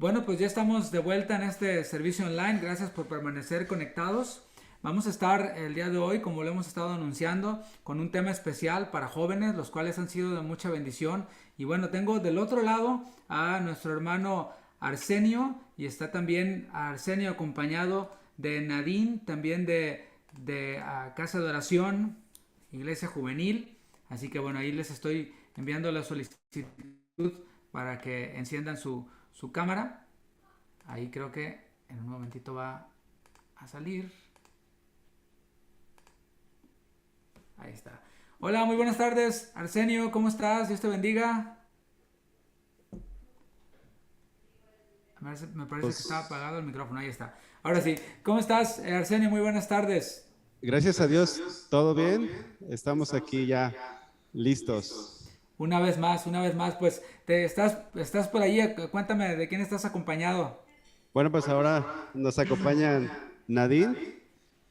Bueno, pues ya estamos de vuelta en este servicio online. Gracias por permanecer conectados. Vamos a estar el día de hoy, como lo hemos estado anunciando, con un tema especial para jóvenes, los cuales han sido de mucha bendición. Y bueno, tengo del otro lado a nuestro hermano Arsenio y está también Arsenio acompañado de Nadine, también de Casa de Oración, Iglesia Juvenil. Así que bueno, ahí les estoy enviando la solicitud para que enciendan su cámara. Ahí creo que en un momentito va a salir. Ahí está. Hola, muy buenas tardes. Arsenio, ¿cómo estás? Dios te bendiga. Me parece que estaba Pues, apagado el micrófono. Ahí está. Ahora sí. ¿Cómo estás, Arsenio? Muy buenas tardes. gracias a Dios, todo bien. Estamos aquí ya listos. Una vez más, pues estás por allí. Cuéntame de quién estás acompañado. Bueno, pues ahora nos acompañan Nadine.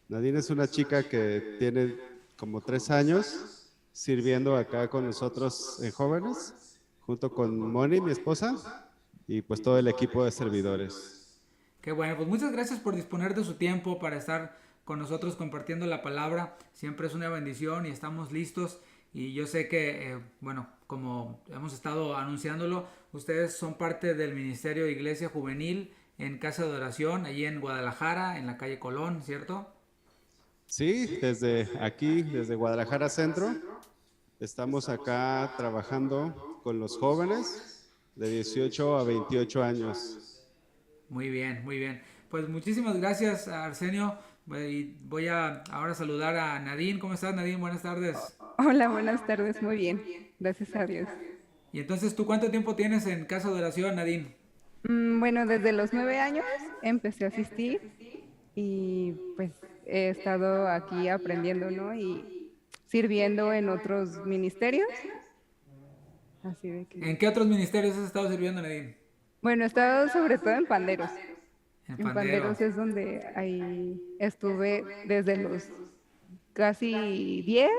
Nadine es una chica que tiene como 3 años sirviendo acá con nosotros en jóvenes, junto con Moni, mi esposa, y pues todo el equipo de servidores. Qué bueno, pues muchas gracias por disponer de su tiempo para estar con nosotros compartiendo la palabra. Siempre es una bendición y estamos listos. Y yo sé que, bueno, como hemos estado anunciándolo, ustedes son parte del Ministerio de Iglesia Juvenil en Casa de Oración, allí en Guadalajara, en la calle Colón, ¿cierto? Sí, desde aquí, desde Guadalajara Centro, estamos acá trabajando con los jóvenes de 18 a 28 años. Muy bien, muy bien. Pues muchísimas gracias, Arsenio. Voy a ahora saludar a Nadine. ¿Cómo estás, Nadine? Buenas tardes. Hola, buenas tardes, muy bien, gracias a Dios. Y entonces, ¿tú cuánto tiempo tienes en Casa de Oración, Nadine? Bueno, desde los 9 años empecé a asistir y pues he estado aquí aprendiendo, ¿no? Y sirviendo en otros ministerios, así de que, ¿En qué otros ministerios has estado sirviendo, Nadine? bueno, he estado sobre todo en panderos. En En pandero. panderos es donde ahí estuve desde los casi 10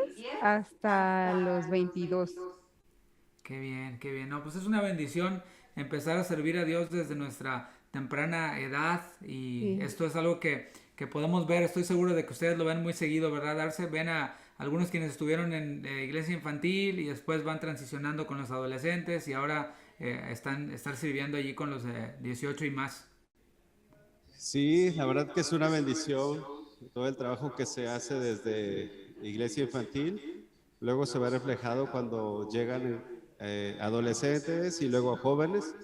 hasta los 22. Qué bien, qué bien. No, pues es una bendición empezar a servir a Dios desde nuestra temprana edad y Sí. esto es algo que podemos ver. Estoy seguro de que ustedes lo ven muy seguido, ¿verdad? Darse, ven a algunos quienes estuvieron en iglesia infantil y después van transicionando con los adolescentes y ahora están sirviendo allí con los de 18 y más. Sí, la verdad que es una bendición todo el trabajo que se hace desde iglesia infantil. Luego se ve reflejado cuando llegan adolescentes y luego jóvenes.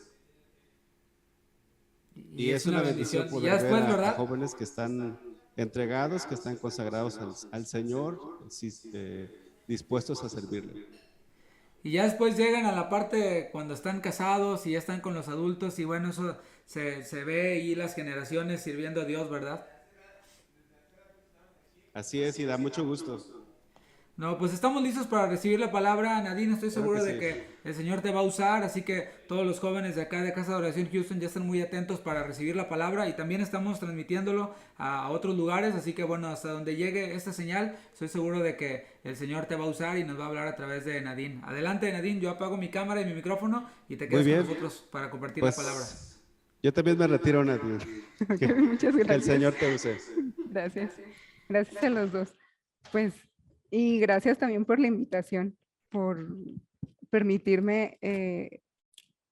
Y Y es es una una bendición bendición. Y ya poder ver después, a ¿verdad? jóvenes que están entregados, que están consagrados al Señor, sí, dispuestos a servirle. Y ya después llegan a la parte cuando están casados y ya están con los adultos y bueno, eso se ve ahí las generaciones sirviendo a Dios, ¿verdad? Así es, y da mucho gusto. No, pues estamos listos para recibir la palabra. Nadine, estoy Claro que seguro de sí. que el Señor te va a usar, así que todos los jóvenes de acá de Casa de Oración Houston ya están muy atentos para recibir la palabra y también estamos transmitiéndolo a otros lugares, así que bueno, hasta donde llegue esta señal, estoy seguro de que el Señor te va a usar y nos va a hablar a través de Nadine. Adelante, Nadine, yo apago mi cámara y mi micrófono y te Muy quedas con bien, nosotros para compartir la palabra. pues yo también me retiro, Nadir. Ok, Que, muchas que el gracias. Señor te use. Gracias. Gracias a los dos. Pues, y gracias también por la invitación, por permitirme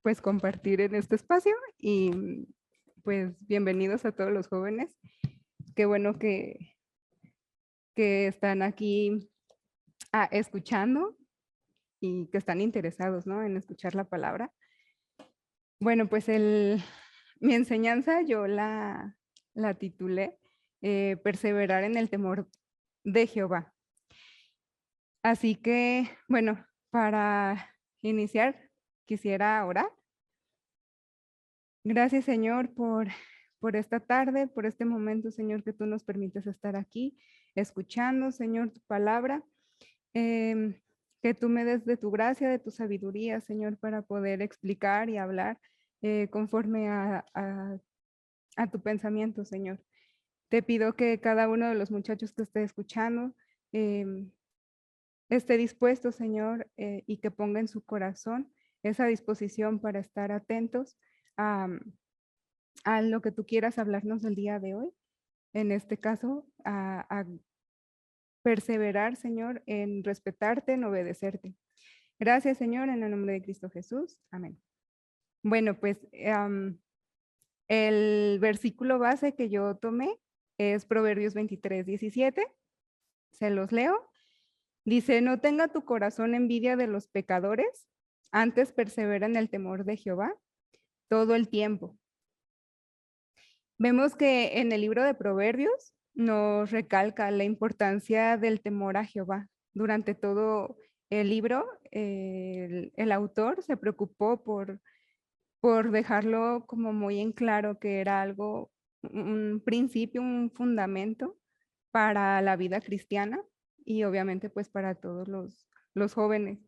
pues compartir en este espacio y pues bienvenidos a todos los jóvenes. Qué bueno que están aquí escuchando y que están interesados, ¿no? En escuchar la palabra. Bueno, pues mi enseñanza yo la titulé Perseverar en el temor de Jehová. Así que, bueno, para iniciar, quisiera orar. Gracias, Señor, por esta tarde, por este momento, Señor, que tú nos permites estar aquí, escuchando, Señor, tu palabra. Em, que tú me des de tu gracia, de tu sabiduría, Señor, para poder explicar y hablar conforme a tu pensamiento, Señor. Te pido que cada uno de los muchachos que esté escuchando em, esté dispuesto, Señor, y que ponga en su corazón esa disposición para estar atentos a lo que tú quieras hablarnos el día de hoy. En este caso, a perseverar, Señor, en respetarte, en obedecerte. Gracias, Señor, en el nombre de Cristo Jesús. Amén. Bueno, pues el versículo base que yo tomé es Proverbios 23:17. Se los leo. Dice, no tenga tu corazón envidia de los pecadores, antes persevera en el temor de Jehová todo el tiempo. Vemos que en el libro de Proverbios nos recalca la importancia del temor a Jehová. Durante todo el libro, el autor se preocupó por dejarlo como muy en claro que era algo, un principio, un fundamento para la vida cristiana y obviamente pues para todos los jóvenes.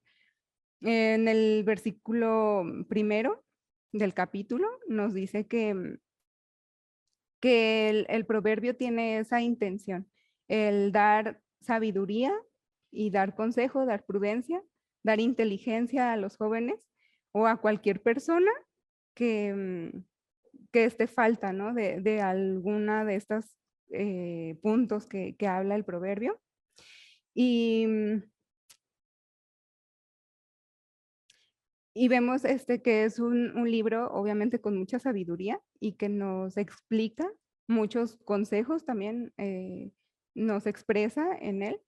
En el versículo primero del capítulo nos dice que el proverbio tiene esa intención, el dar sabiduría y dar consejo, dar prudencia, dar inteligencia a los jóvenes o a cualquier persona que esté falta, ¿no? de alguna de estos puntos que habla el proverbio. Y vemos que es un libro, obviamente, con mucha sabiduría y que nos explica muchos consejos también, nos expresa en él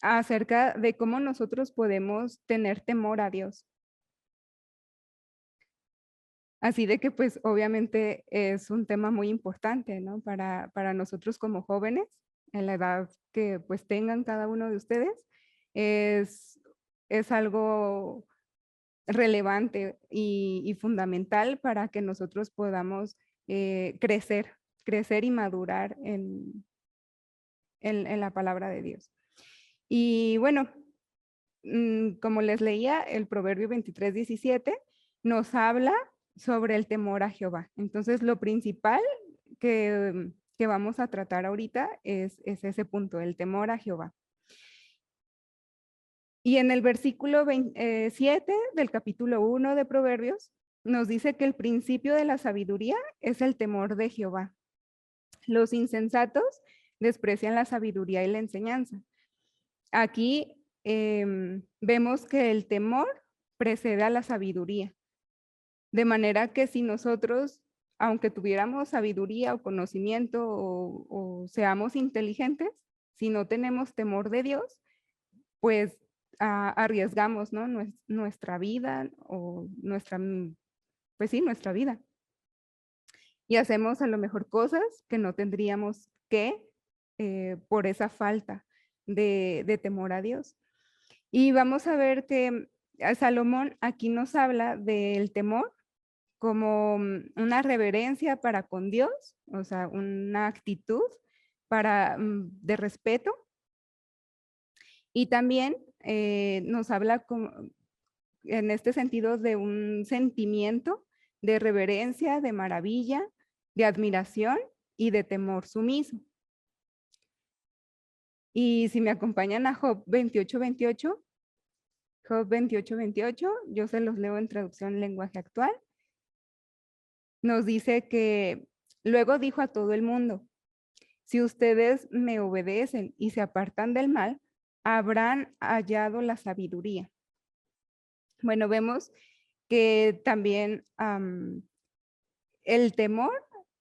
acerca de cómo nosotros podemos tener temor a Dios. Así de que, pues, obviamente es un tema muy importante, ¿no? Para nosotros como jóvenes, en la edad que, pues, tengan cada uno de ustedes, es algo relevante y fundamental para que nosotros podamos crecer y madurar en la palabra de Dios. Y bueno, como les leía, el Proverbio 23:17 nos habla sobre el temor a Jehová. Entonces, lo principal que vamos a tratar ahorita es ese punto, el temor a Jehová. Y en el versículo 7 del capítulo 1 de Proverbios, nos dice que el principio de la sabiduría es el temor de Jehová. Los insensatos desprecian la sabiduría y la enseñanza. Aquí vemos que el temor precede a la sabiduría. De manera que si nosotros, aunque tuviéramos sabiduría o conocimiento o seamos inteligentes, si no tenemos temor de Dios, pues arriesgamos, ¿no? Nuestra vida o pues sí, nuestra vida. Y hacemos a lo mejor cosas que no tendríamos que por esa falta de temor a Dios. Y vamos a ver que Salomón aquí nos habla del temor como una reverencia para con Dios, o sea, una actitud de respeto. Y también nos habla en este sentido de un sentimiento de reverencia, de maravilla, de admiración y de temor sumiso. Y si me acompañan a Job 28:28, Job 28:28, yo se los leo en traducción lenguaje actual. Nos dice que luego dijo a todo el mundo, si ustedes me obedecen y se apartan del mal, habrán hallado la sabiduría. Bueno, vemos que también el temor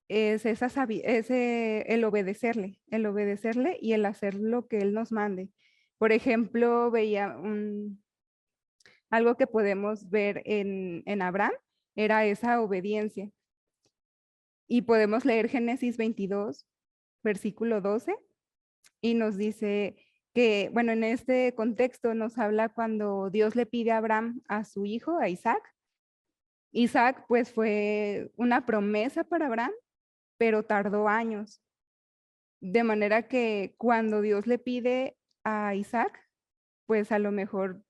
es el obedecerle y el hacer lo que él nos mande. Por ejemplo, veía algo que podemos ver en Abraham, era esa obediencia. Y podemos leer Génesis 22, versículo 12, y nos dice que, bueno, en este contexto nos habla cuando Dios le pide a Abraham a su hijo, a Isaac. Isaac, pues, fue una promesa para Abraham, pero tardó años. De manera que cuando Dios le pide a Isaac, pues a lo mejor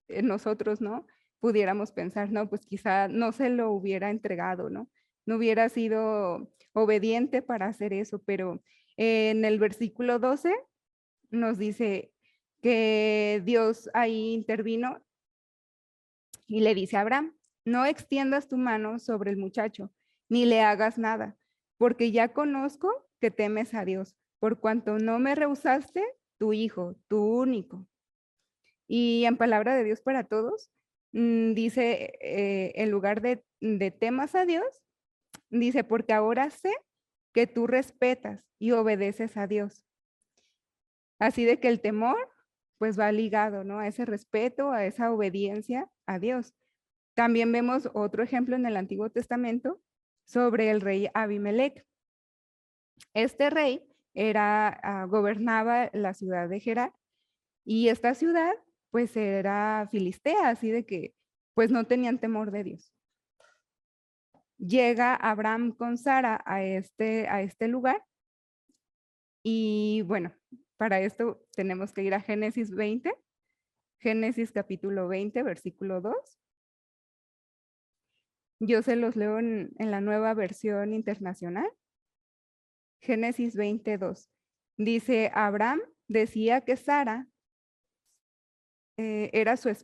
nosotros, ¿no? Pudiéramos pensar, no, pues quizá no se lo hubiera entregado, ¿no? No hubiera sido obediente para hacer eso, pero en el versículo 12 nos dice que Dios ahí intervino y le dice a Abraham, no extiendas tu mano sobre el muchacho, ni le hagas nada, porque ya conozco que temes a Dios, por cuanto no me rehusaste tu hijo, tu único. Y en palabra de Dios para todos, dice, en lugar de temas a Dios, dice, porque ahora sé que tú respetas y obedeces a Dios. Así de que el temor, pues va ligado, ¿no? A ese respeto, a esa obediencia a Dios. También vemos otro ejemplo en el Antiguo Testamento sobre el rey Abimelec. Este rey gobernaba la ciudad de Gerar y esta ciudad pues era filistea, así de que pues no tenían temor de Dios. Llega Abraham con Sara a este lugar y bueno, para esto tenemos que ir a Génesis 20, Génesis capítulo 20, versículo 2. Yo se los leo en la nueva versión internacional. Génesis 22. Dice, Abraham decía que Sara era su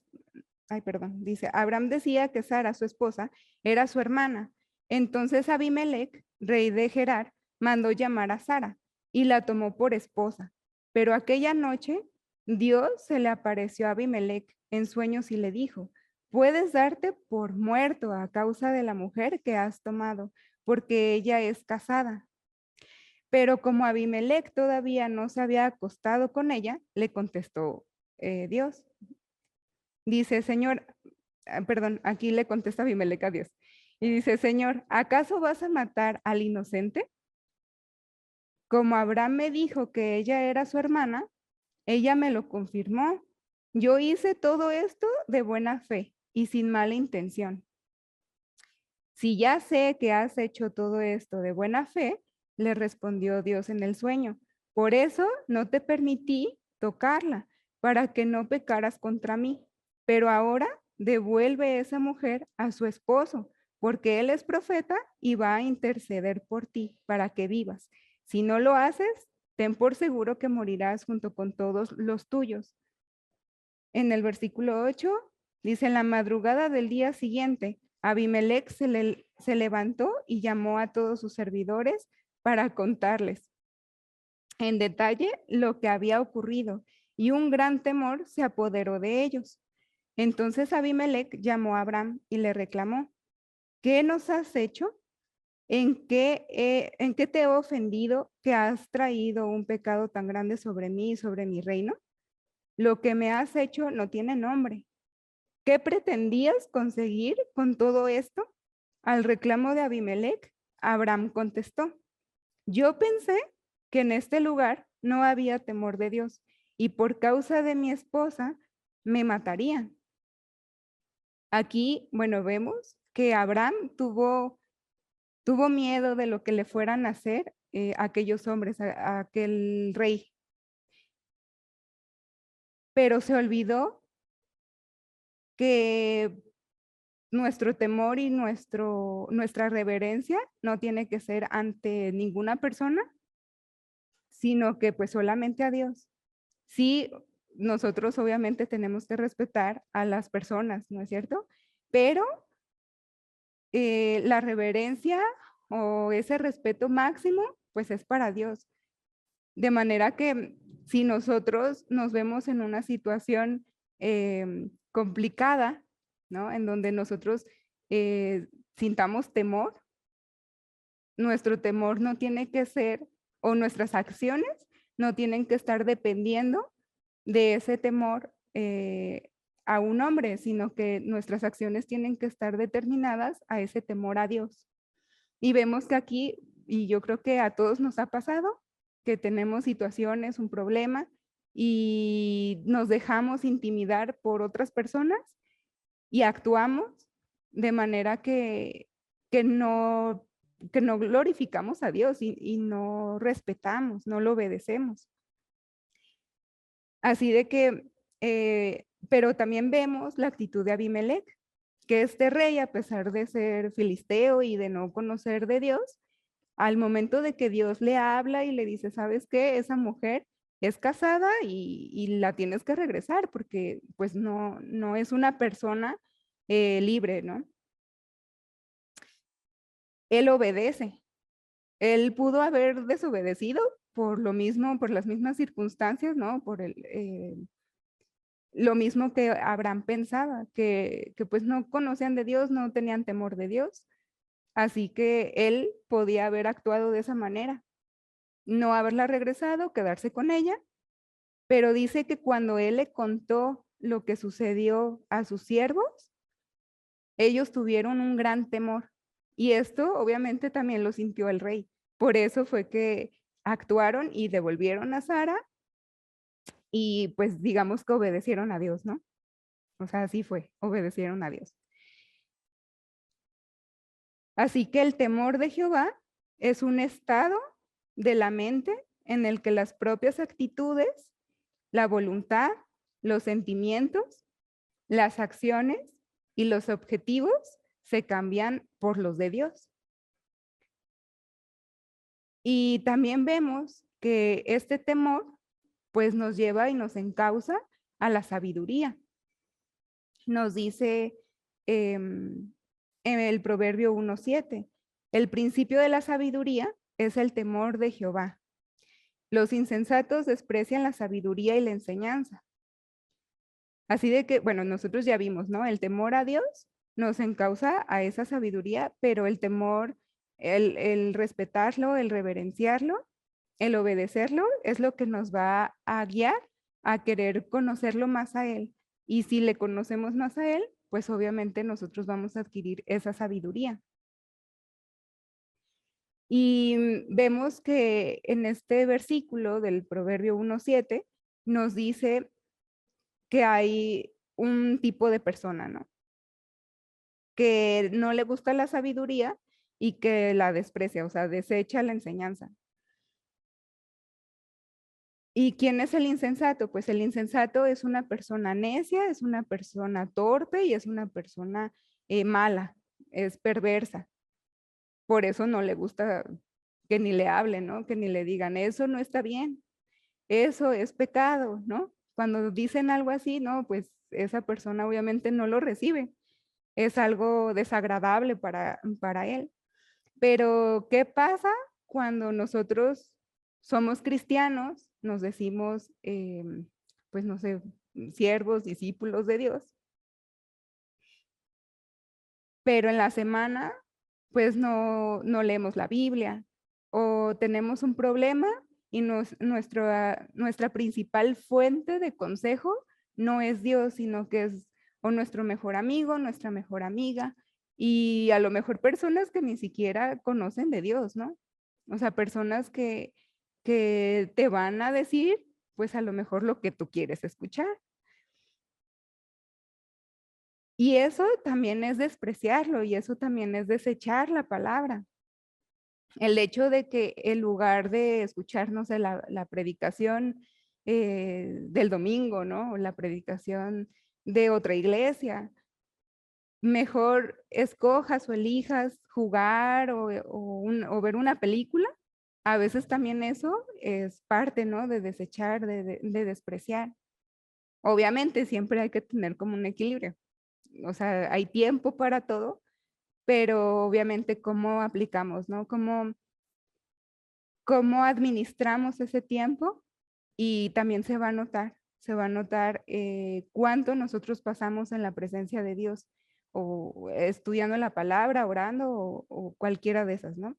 dice, Abraham decía que Sara, su esposa, era su hermana. Entonces Abimelec, rey de Gerar, mandó llamar a Sara y la tomó por esposa. Pero aquella noche Dios se le apareció a Abimelec en sueños y le dijo, puedes darte por muerto a causa de la mujer que has tomado, porque ella es casada. Pero como Abimelec todavía no se había acostado con ella, le contestó Dios. Dice, Señor, perdón, aquí le contesta Abimelec a Dios. Y dice, Señor, ¿acaso vas a matar al inocente? Como Abraham me dijo que ella era su hermana, ella me lo confirmó. Yo hice todo esto de buena fe y sin mala intención. Si ya sé que has hecho todo esto de buena fe, le respondió Dios en el sueño, por eso no te permití tocarla, para que no pecaras contra mí. Pero ahora devuelve esa mujer a su esposo, porque él es profeta y va a interceder por ti para que vivas. Si no lo haces, ten por seguro que morirás junto con todos los tuyos. En el versículo 8 dice, en la madrugada del día siguiente, Abimelec se levantó y llamó a todos sus servidores para contarles en detalle lo que había ocurrido, y un gran temor se apoderó de ellos. Entonces Abimelec llamó a Abraham y le reclamó, ¿qué nos has hecho? ¿En qué te he ofendido que has traído un pecado tan grande sobre mí y sobre mi reino? Lo que me has hecho no tiene nombre. ¿Qué pretendías conseguir con todo esto? Al reclamo de Abimelec, Abraham contestó, yo pensé que en este lugar no había temor de Dios y por causa de mi esposa me matarían. Aquí, bueno, vemos que Abraham tuvo miedo de lo que le fueran a hacer aquellos hombres, a aquel rey, pero se olvidó que nuestro temor y nuestra reverencia no tiene que ser ante ninguna persona, sino que pues solamente a Dios. Sí, nosotros obviamente tenemos que respetar a las personas, ¿no es cierto? Pero la reverencia o ese respeto máximo, pues es para Dios. De manera que si nosotros nos vemos en una situación complicada, ¿no? En donde nosotros sintamos temor, nuestro temor no tiene que ser, o nuestras acciones no tienen que estar dependiendo de ese temor a un hombre, sino que nuestras acciones tienen que estar determinadas a ese temor a Dios. Y vemos que aquí, y yo creo que a todos nos ha pasado, que tenemos situaciones, un problema, y nos dejamos intimidar por otras personas y actuamos de manera que no glorificamos a Dios y no respetamos, no lo obedecemos. Así de que, pero también vemos la actitud de Abimelec, que este rey, a pesar de ser filisteo y de no conocer de Dios, al momento de que Dios le habla y le dice, ¿sabes qué? Esa mujer es casada y la tienes que regresar porque pues no es una persona libre, ¿no? él obedece. Él pudo haber desobedecido por lo mismo, por las mismas circunstancias, ¿no? Lo mismo que Abraham pensaba, que pues no conocían de Dios, no tenían temor de Dios. Así que él podía haber actuado de esa manera, no haberla regresado, quedarse con ella, pero dice que cuando él le contó lo que sucedió a sus siervos, ellos tuvieron un gran temor. Y esto obviamente también lo sintió el rey. Por eso fue que actuaron y devolvieron a Sara y pues digamos que obedecieron a Dios, ¿no? O sea, así fue, obedecieron a Dios. Así que el temor de Jehová es un estado de la mente en el que las propias actitudes, la voluntad, los sentimientos, las acciones y los objetivos se cambian por los de Dios. Y también vemos que este temor pues nos lleva y nos encausa a la sabiduría. Nos dice en el Proverbio 1:7, el principio de la sabiduría es el temor de Jehová. Los insensatos desprecian la sabiduría y la enseñanza. Así de que, bueno, nosotros ya vimos, ¿no? El temor a Dios nos encausa a esa sabiduría, pero el temor, el respetarlo, el reverenciarlo, el obedecerlo, es lo que nos va a guiar a querer conocerlo más a Él. Y si le conocemos más a Él, pues obviamente nosotros vamos a adquirir esa sabiduría. Y vemos que en este versículo del Proverbio 1:7 nos dice que hay un tipo de persona, ¿no? Que no le gusta la sabiduría y que la desprecia, o sea, desecha la enseñanza. ¿Y quién es el insensato? Pues el insensato es una persona necia, es una persona torpe y es una persona mala, es perversa. Por eso no le gusta que ni le hablen, ¿no? Que ni le digan, eso no está bien, eso es pecado, ¿no? Cuando dicen algo así, no, pues esa persona obviamente no lo recibe. Es algo desagradable para él. Pero, ¿qué pasa cuando nosotros somos cristianos, nos decimos, pues no sé, siervos, discípulos de Dios, pero en la semana, pues no leemos la Biblia o tenemos un problema y nuestra principal fuente de consejo no es Dios, sino que es o nuestro mejor amigo, nuestra mejor amiga y a lo mejor personas que ni siquiera conocen de Dios, ¿no? O sea, personas que te van a decir, pues a lo mejor lo que tú quieres escuchar. Y eso también es despreciarlo y eso también es desechar la palabra. El hecho de que en lugar de escuchar, no sé, la predicación del domingo, ¿no? O la predicación de otra iglesia, mejor escojas o elijas jugar o ver una película. A veces también eso es parte, ¿no? De desechar, de despreciar. Obviamente siempre hay que tener como un equilibrio. O sea, hay tiempo para todo, pero obviamente cómo aplicamos, ¿no? Cómo administramos ese tiempo y también se va a notar cuánto nosotros pasamos en la presencia de Dios o estudiando la palabra, orando o cualquiera de esas, ¿no?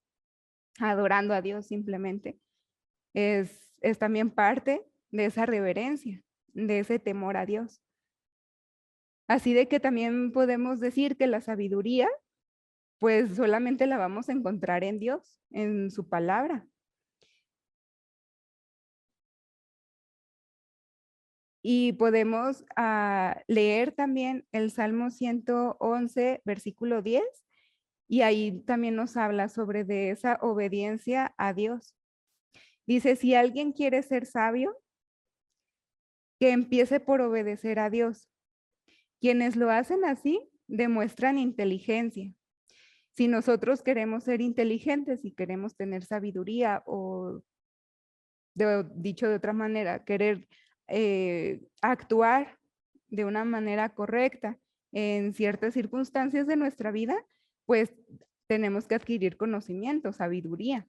Adorando a Dios simplemente. Es también parte de esa reverencia, de ese temor a Dios. Así de que también podemos decir que la sabiduría, pues solamente la vamos a encontrar en Dios, en su palabra. Y podemos leer también el Salmo 111, versículo 10, y ahí también nos habla sobre de esa obediencia a Dios. Dice, si alguien quiere ser sabio, que empiece por obedecer a Dios. Quienes lo hacen así demuestran inteligencia. Si nosotros queremos ser inteligentes y queremos tener sabiduría o, dicho de otra manera, querer actuar de una manera correcta en ciertas circunstancias de nuestra vida, pues tenemos que adquirir conocimiento, sabiduría.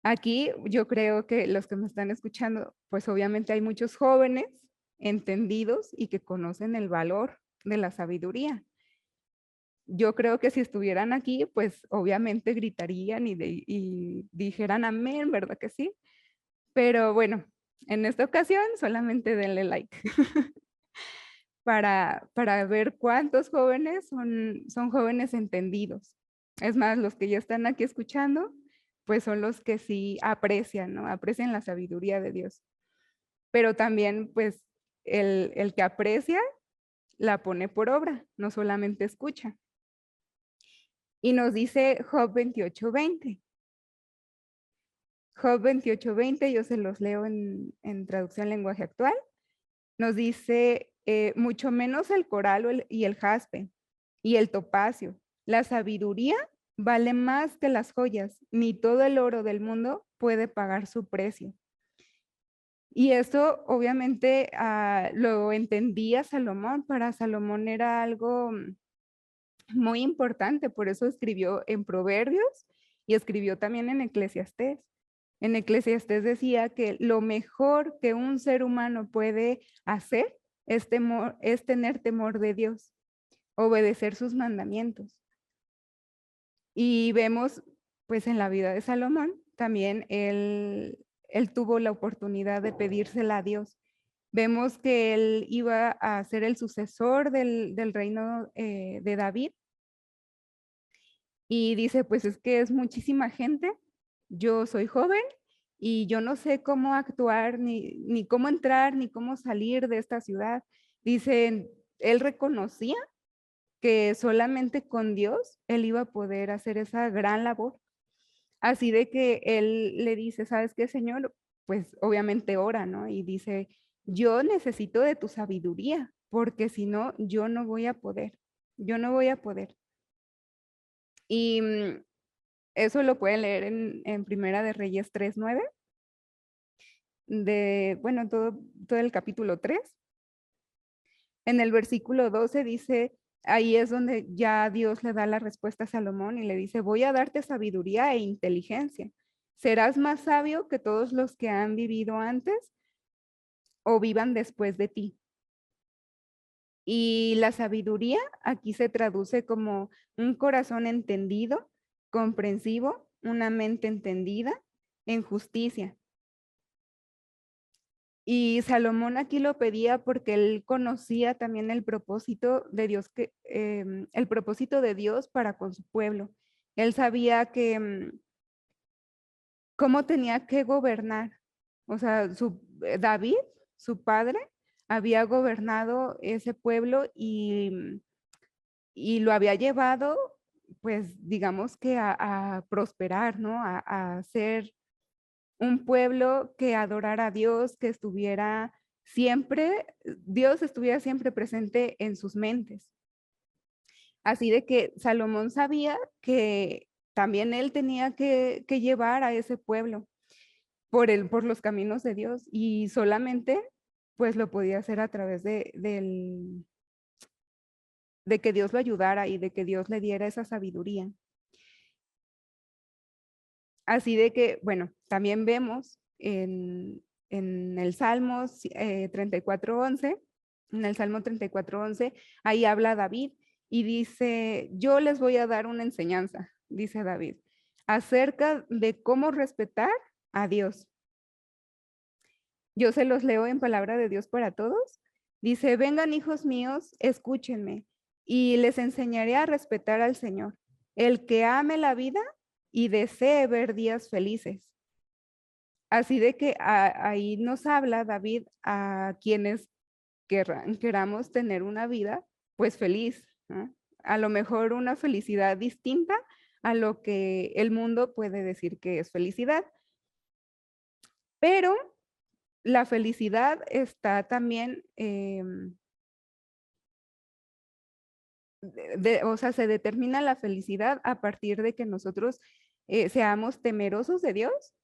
Aquí yo creo que los que me están escuchando, pues obviamente hay muchos jóvenes entendidos y que conocen el valor de la sabiduría. Yo creo que si estuvieran aquí, pues obviamente gritarían y dijeran amén, ¿verdad que sí? Pero bueno, en esta ocasión solamente denle like para ver cuántos jóvenes son jóvenes entendidos. Es más, los que ya están aquí escuchando, pues son los que sí aprecian, ¿no? Aprecian la sabiduría de Dios. Pero también, pues, el que aprecia la pone por obra, no solamente escucha. Y nos dice Job 28:20. Job 28:20, yo se los leo en traducción lenguaje actual. Nos dice, mucho menos el coral y el jaspe y el topacio. La sabiduría vale más que las joyas, ni todo el oro del mundo puede pagar su precio. Y eso obviamente lo entendía Salomón. Para Salomón era algo muy importante, por eso escribió en Proverbios y escribió también en Eclesiastés. En Eclesiastés decía que lo mejor que un ser humano puede hacer es tener temor de Dios, obedecer sus mandamientos. Y vemos, pues en la vida de Salomón, también él tuvo la oportunidad de pedírsela a Dios. Vemos que él iba a ser el sucesor del reino de David. Y dice, pues es que es muchísima gente, yo soy joven y yo no sé cómo actuar, ni cómo entrar, ni cómo salir de esta ciudad. Dice, él reconocía que solamente con Dios él iba a poder hacer esa gran labor. Así de que él le dice, ¿sabes qué, Señor? Pues obviamente ora, ¿no? Y dice, yo necesito de tu sabiduría, porque si no, yo no voy a poder, yo no voy a poder. Y eso lo pueden leer en Primera de Reyes 3:9, bueno, todo el capítulo 3. En el versículo 12 dice, ahí es donde ya Dios le da la respuesta a Salomón y le dice, voy a darte sabiduría e inteligencia. Serás más sabio que todos los que han vivido antes o vivan después de ti. Y la sabiduría aquí se traduce como un corazón entendido, comprensivo, una mente entendida, en justicia. Y Salomón aquí lo pedía porque él conocía también el propósito de Dios, el propósito de Dios para con su pueblo. Él sabía que cómo tenía que gobernar. O sea, David, su padre, había gobernado ese pueblo y lo había llevado, pues, digamos que a prosperar, ¿no? A ser un pueblo que adorara a Dios, que estuviera siempre, Dios estuviera siempre presente en sus mentes. Así de que Salomón sabía que también él tenía que llevar a ese pueblo por los caminos de Dios y solamente pues lo podía hacer a través de que Dios lo ayudara y de que Dios le diera esa sabiduría. Así de que, bueno, también vemos en el Salmo 34:11, en el Salmo 34:11, ahí habla David y dice, yo les voy a dar una enseñanza, dice David, acerca de cómo respetar a Dios. Yo se los leo en palabra de Dios para todos. Dice, vengan hijos míos, escúchenme y les enseñaré a respetar al Señor. El que ame la vida y desee ver días felices. Así de que ahí nos habla David a quienes queramos tener una vida pues feliz, ¿no? A lo mejor una felicidad distinta a lo que el mundo puede decir que es felicidad. Pero la felicidad está también, o sea, se determina la felicidad a partir de que nosotros seamos temerosos de Dios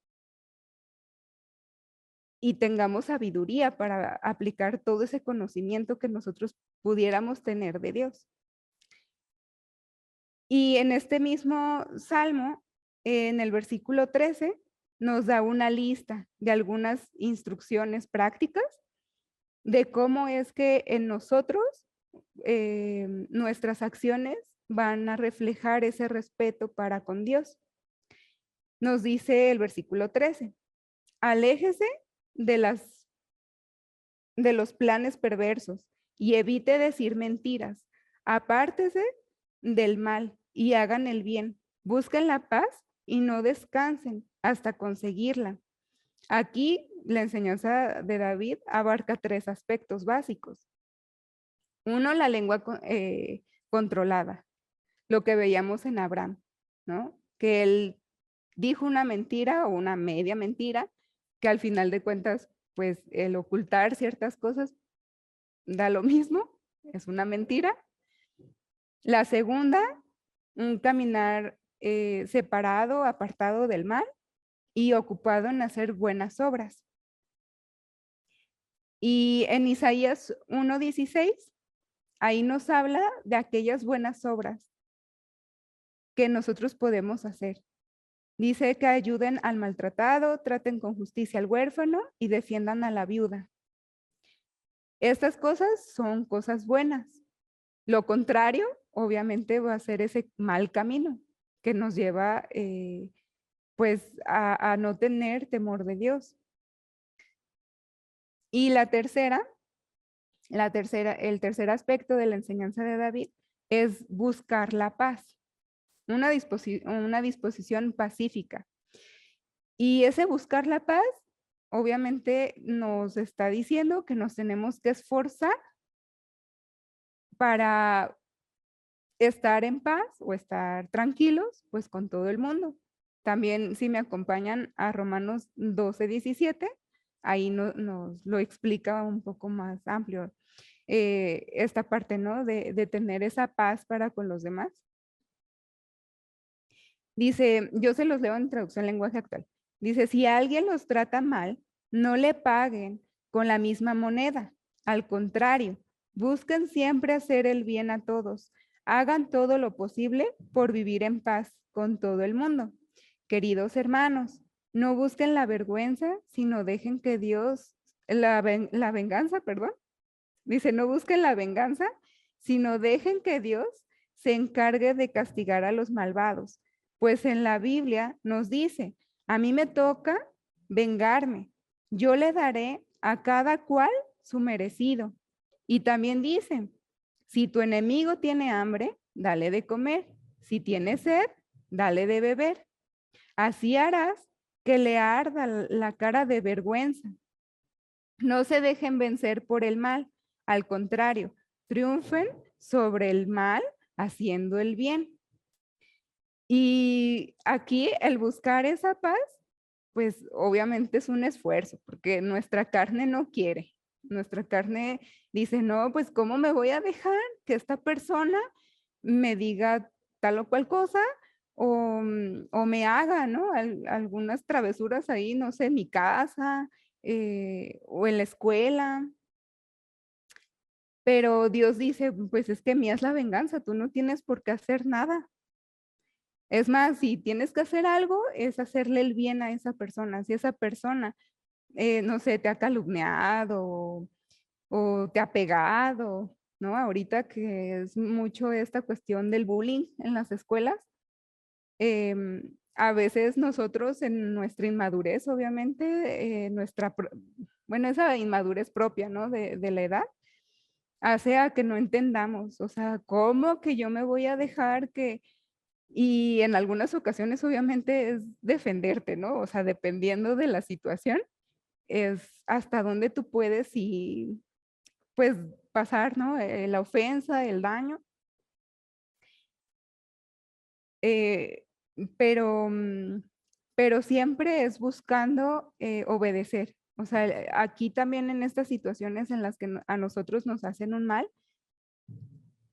y tengamos sabiduría para aplicar todo ese conocimiento que nosotros pudiéramos tener de Dios. Y en este mismo salmo, en el versículo 13, nos da una lista de algunas instrucciones prácticas de cómo es que en nosotros nuestras acciones van a reflejar ese respeto para con Dios. Nos dice el versículo 13, aléjese de los planes perversos y evite decir mentiras. Apártese del mal y hagan el bien. Busquen la paz y no descansen hasta conseguirla. Aquí la enseñanza de David abarca 3 aspectos básicos. Uno, la lengua controlada, lo que veíamos en Abraham, ¿no? Que él dijo una mentira o una media mentira, que al final de cuentas, pues el ocultar ciertas cosas da lo mismo, es una mentira. La segunda, un caminar separado, apartado del mal y ocupado en hacer buenas obras. Y en Isaías 1:16, ahí nos habla de aquellas buenas obras que nosotros podemos hacer. Dice que ayuden al maltratado, traten con justicia al huérfano y defiendan a la viuda. Estas cosas son cosas buenas. Lo contrario, obviamente, va a ser ese mal camino que nos lleva pues a no tener temor de Dios. Y el tercer aspecto de la enseñanza de David es buscar la paz, una disposición pacífica. Y ese buscar la paz, obviamente, nos está diciendo que nos tenemos que esforzar para estar en paz o estar tranquilos, pues con todo el mundo. También si me acompañan a Romanos 12:17, ahí nos lo explica un poco más amplio. Esta parte, ¿no? De tener esa paz para con los demás. Dice, yo se los leo en traducción lenguaje actual. Dice, si alguien los trata mal, no le paguen con la misma moneda. Al contrario, busquen siempre hacer el bien a todos. Hagan todo lo posible por vivir en paz con todo el mundo. Queridos hermanos, no busquen la vergüenza, sino dejen que Dios, la venganza, perdón. Dice, no busquen la venganza, sino dejen que Dios se encargue de castigar a los malvados. Pues en la Biblia nos dice, a mí me toca vengarme. Yo le daré a cada cual su merecido. Y también dice, si tu enemigo tiene hambre, dale de comer. Si tiene sed, dale de beber. Así harás que le arda la cara de vergüenza. No se dejen vencer por el mal. Al contrario, triunfen sobre el mal haciendo el bien. Y aquí el buscar esa paz, pues obviamente es un esfuerzo, porque nuestra carne no quiere. Nuestra carne dice, no, pues ¿cómo me voy a dejar que esta persona me diga tal o cual cosa o me haga, ¿no? Algunas travesuras ahí, no sé, en mi casa o en la escuela. Pero Dios dice, pues es que mía es la venganza, tú no tienes por qué hacer nada. Es más, si tienes que hacer algo, es hacerle el bien a esa persona. Si esa persona, no sé, te ha calumniado o te ha pegado, ¿no? Ahorita que es mucho esta cuestión del bullying en las escuelas, a veces nosotros en nuestra inmadurez, obviamente, bueno, esa inmadurez propia, ¿no? De la edad, hace a que no entendamos, o sea, ¿cómo que yo me voy a dejar que... Y en algunas ocasiones obviamente es defenderte, ¿no? O sea, dependiendo de la situación, es hasta dónde tú puedes y pues pasar, ¿no? La ofensa, el daño. Eh, pero, pero siempre es buscando obedecer. O sea, aquí también en estas situaciones en las que a nosotros nos hacen un mal,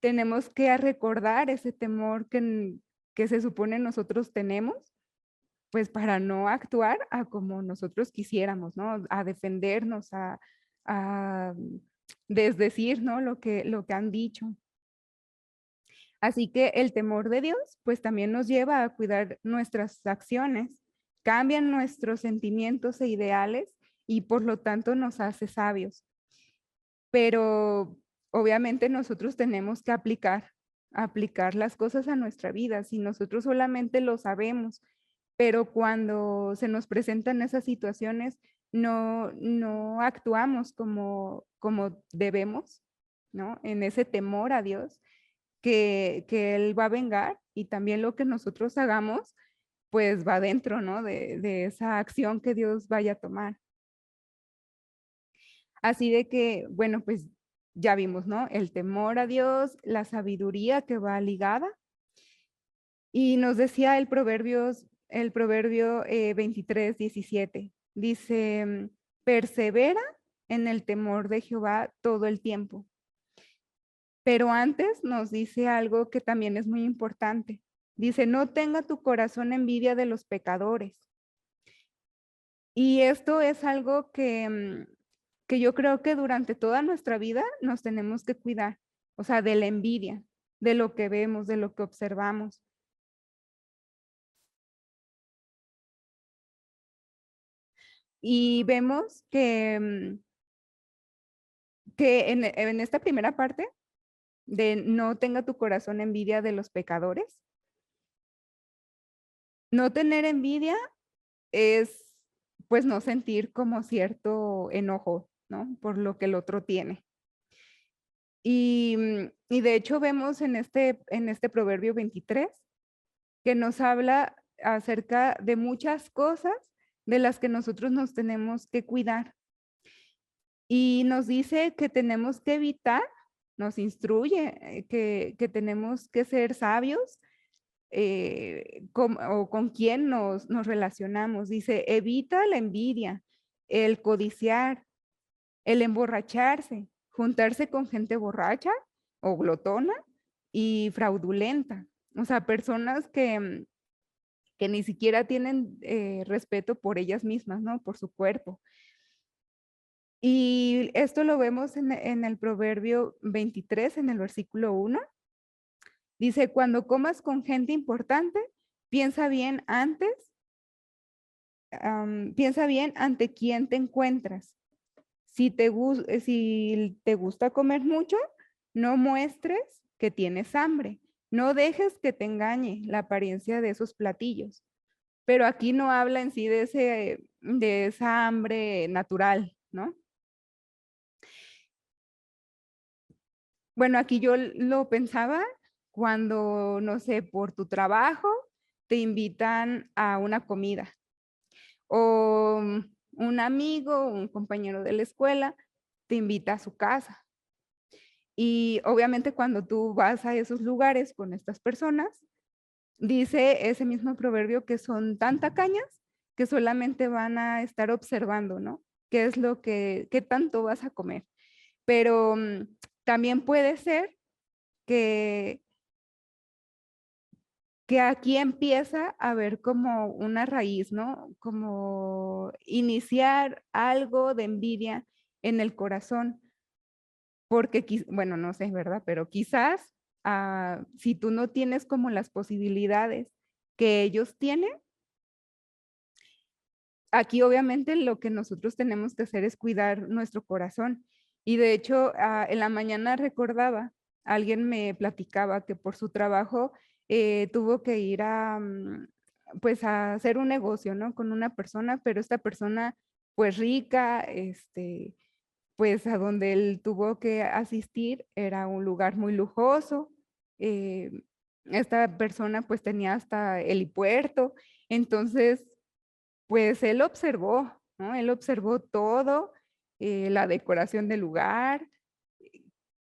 tenemos que recordar ese temor que se supone nosotros tenemos, pues para no actuar a como nosotros quisiéramos, ¿no? A defendernos, a desdecir, ¿no? Lo que han dicho. Así que el temor de Dios, pues también nos lleva a cuidar nuestras acciones, cambian nuestros sentimientos e ideales y por lo tanto nos hace sabios. Pero obviamente nosotros tenemos que aplicar las cosas a nuestra vida. Si nosotros solamente lo sabemos, pero cuando se nos presentan esas situaciones, no actuamos como debemos, ¿no? En ese temor a Dios, que Él va a vengar y también lo que nosotros hagamos, pues va dentro, ¿no? De esa acción que Dios vaya a tomar. Así de que, bueno, pues ya vimos, ¿no? El temor a Dios, la sabiduría que va ligada. Y nos decía el proverbio 23:17. Dice, persevera en el temor de Jehová todo el tiempo. Pero antes nos dice algo que también es muy importante. Dice, no tenga tu corazón envidia de los pecadores. Y esto es algo que yo creo que durante toda nuestra vida nos tenemos que cuidar, o sea, de la envidia, de lo que vemos, de lo que observamos. Y vemos que en esta primera parte de no tenga tu corazón envidia de los pecadores, no tener envidia es pues no sentir como cierto enojo, ¿no? Por lo que el otro tiene. Y de hecho vemos en este proverbio 23 que nos habla acerca de muchas cosas de las que nosotros nos tenemos que cuidar. Y nos dice que tenemos que evitar, nos instruye que tenemos que ser sabios o con quién nos relacionamos. Dice, evita la envidia, el codiciar, el emborracharse, juntarse con gente borracha o glotona y fraudulenta. O sea, personas que ni siquiera tienen respeto por ellas mismas, ¿no? Por su cuerpo. Y esto lo vemos en el proverbio 23, en el versículo 1. Dice, cuando comas con gente importante, piensa bien ante quién te encuentras. Si te gusta comer mucho, no muestres que tienes hambre. No dejes que te engañe la apariencia de esos platillos. Pero aquí no habla en sí de esa hambre natural, ¿no? Bueno, aquí yo lo pensaba cuando, no sé, por tu trabajo te invitan a una comida o un amigo, un compañero de la escuela te invita a su casa. Y obviamente cuando tú vas a esos lugares con estas personas, dice ese mismo proverbio que son tan tacañas que solamente van a estar observando, ¿no? ¿Qué es qué tanto vas a comer? Pero también puede ser que, que aquí empieza a ver como una raíz, ¿no? Como iniciar algo de envidia en el corazón, porque, bueno, no sé, ¿verdad? Pero quizás si tú no tienes como las posibilidades que ellos tienen, aquí obviamente lo que nosotros tenemos que hacer es cuidar nuestro corazón. Y de hecho, en la mañana recordaba, alguien me platicaba que por su trabajo tuvo que ir pues a hacer un negocio, ¿no? Con una persona, pero esta persona pues rica, pues a donde él tuvo que asistir era un lugar muy lujoso. eh, Esta persona pues tenía hasta helipuerto, entonces pues él observó, ¿no? Él observó todo, la decoración del lugar,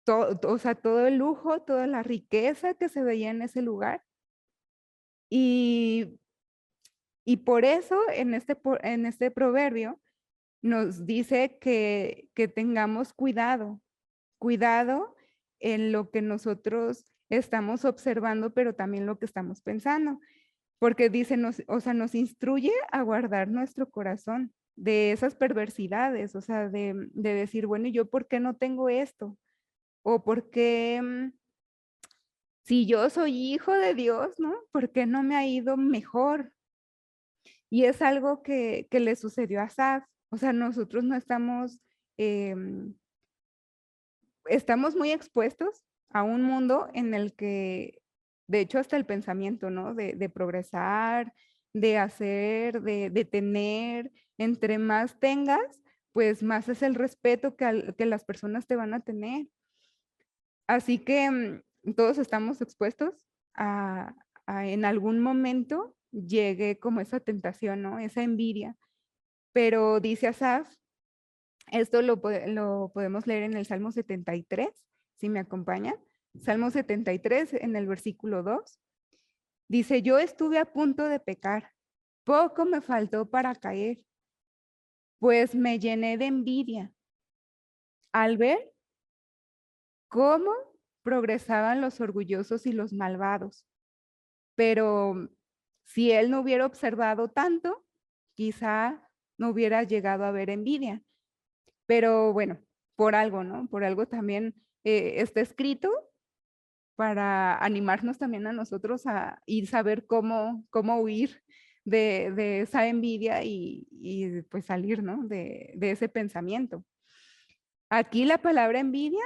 o sea, todo el lujo, toda la riqueza que se veía en ese lugar. Y, y por eso en este proverbio nos dice que tengamos cuidado, cuidado en lo que nosotros estamos observando, pero también lo que estamos pensando. Porque dice, o sea, nos instruye a guardar nuestro corazón de esas perversidades, o sea, de decir, bueno, ¿y yo por qué no tengo esto? O por qué si yo soy hijo de Dios, ¿no? ¿Por qué no me ha ido mejor? Y es algo que le sucedió a Asaf. O sea, nosotros no estamos, em, estamos muy expuestos a un mundo en el que, de hecho, hasta el pensamiento, ¿no? De progresar, de hacer, de tener, entre más tengas, pues más es el respeto que las personas te van a tener. Así que todos estamos expuestos a, en algún momento llegue como esa tentación, ¿no? Esa envidia. Pero dice Asaf, esto lo podemos leer en el Salmo 73, si me acompaña. Salmo 73 en el versículo 2. Dice, yo estuve a punto de pecar, poco me faltó para caer, pues me llené de envidia al ver cómo progresaban los orgullosos y los malvados. Pero si él no hubiera observado tanto, quizá no hubiera llegado a ver envidia. Pero bueno, por algo, ¿no? Por algo también está escrito para animarnos también a nosotros a ir saber cómo huir de esa envidia y pues salir, ¿no? De ese pensamiento. Aquí la palabra envidia,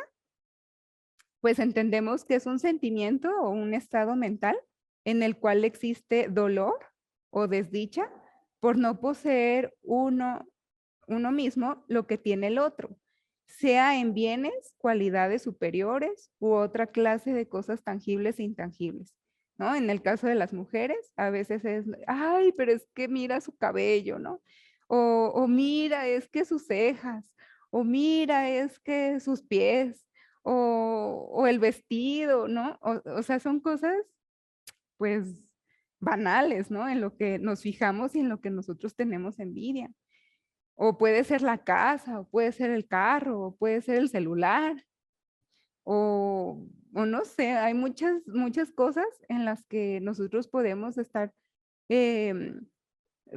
pues entendemos que es un sentimiento o un estado mental en el cual existe dolor o desdicha por no poseer uno mismo lo que tiene el otro, sea en bienes, cualidades superiores u otra clase de cosas tangibles e intangibles, ¿no? En el caso de las mujeres, a veces es, ay, pero es que mira su cabello, ¿no? O mira, es que sus cejas, o mira, es que sus pies, o el vestido, ¿no? O sea, son cosas, pues, banales, ¿no? En lo que nos fijamos y en lo que nosotros tenemos envidia. O puede ser la casa, o puede ser el carro, o puede ser el celular, o no sé, hay muchas cosas en las que nosotros podemos estar em,